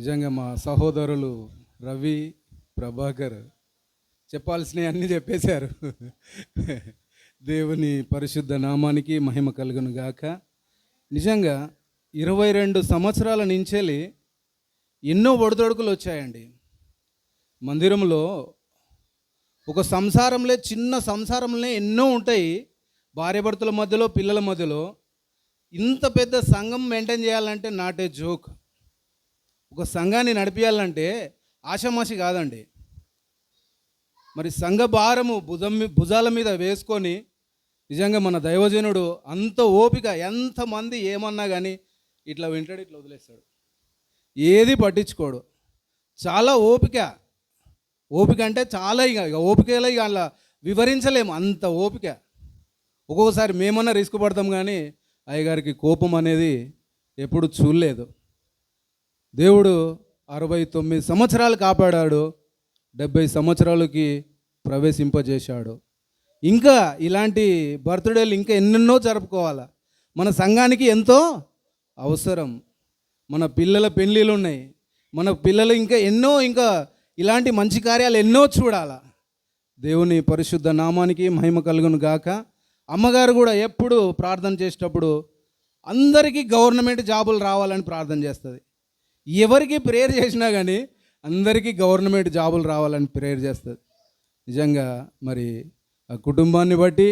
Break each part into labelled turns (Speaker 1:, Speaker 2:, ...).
Speaker 1: నిజంగా మా సహోదరులు రవి, ప్రభాకర్ చెప్పాల్సినవి అన్నీ చెప్పేశారు. దేవుని పరిశుద్ధ నామానికి మహిమ కలుగును గాక. నిజంగా 22 సంవత్సరాల నుంచెల్లి ఎన్నో ఒడిదొడుకులు వచ్చాయండి. మందిరంలో ఒక సంసారంలో, చిన్న సంసారంలో ఎన్నో ఉంటాయి. భార్యాభర్తల మధ్యలో, పిల్లల మధ్యలో ఇంత పెద్ద సంఘం మెయింటైన్ చేయాలంటే నాట్ ఏ జోక్. ఒక సంఘాన్ని నడిపించాలంటే ఆషామాషి కాదండి. మరి సంఘ భారము భుజాల మీద వేసుకొని నిజంగా మన దైవజనుడు అంత ఓపిక, ఎంతమంది ఏమన్నా కానీ ఇట్లా వింటాడు, ఇట్లా వదిలేస్తాడు, ఏది పట్టించుకోడు. చాలా ఓపిక అంటే చాలా ఇక ఓపికలో ఇక అలా వివరించలేము, అంత ఓపిక. ఒక్కొక్కసారి మేమన్నా రిస్క్ పడతాం, కానీ అయ్యగారికి కోపం అనేది ఎప్పుడు చూడలేదు. దేవుడు 69 సంవత్సరాలు కాపాడాడు, 70 సంవత్సరాలకి ప్రవేశింపజేశాడు. ఇంకా ఇలాంటి బర్త్డేలు ఇంకా ఎన్నెన్నో జరుపుకోవాలా. మన సంఘానికి ఎంతో అవసరం. మన పిల్లల పెళ్ళిళ్ళు ఉన్నాయి, మన పిల్లలు ఇంకా ఇలాంటి మంచి కార్యాలు ఎన్నో చూడాలా. దేవుని పరిశుద్ధ నామానికి మహిమ కలుగును గాక. అమ్మగారు కూడా ఎప్పుడు ప్రార్థన చేసేటప్పుడు అందరికీ గవర్నమెంట్ జాబులు రావాలని ప్రార్థన చేస్తుంది. ఎవరికి ప్రేయర్ చేసినా కానీ అందరికీ గవర్నమెంట్ జాబులు రావాలని ప్రేయర్ చేస్తుంది. నిజంగా మరి ఆ కుటుంబాన్ని బట్టి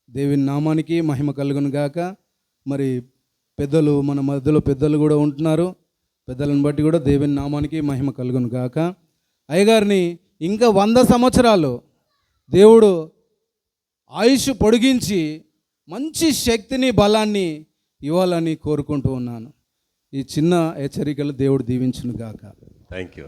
Speaker 1: దేవుని నామానికి మహిమ కలుగును గాక. మరి పెద్దలు, మన మధ్యలో పెద్దలు కూడా ఉంటున్నారు, పెద్దలను బట్టి కూడా దేవుని నామానికి మహిమ కలుగును గాక. అయ్యగారిని ఇంకా 100 సంవత్సరాలు దేవుడు ఆయుష్ పొడిగించి మంచి శక్తిని, బలాన్ని ఇవ్వాలని కోరుకుంటూ ఉన్నాను. ఈ చిన్న హెచ్చరికలు దేవుడు దీవించును గాక.
Speaker 2: Thank you.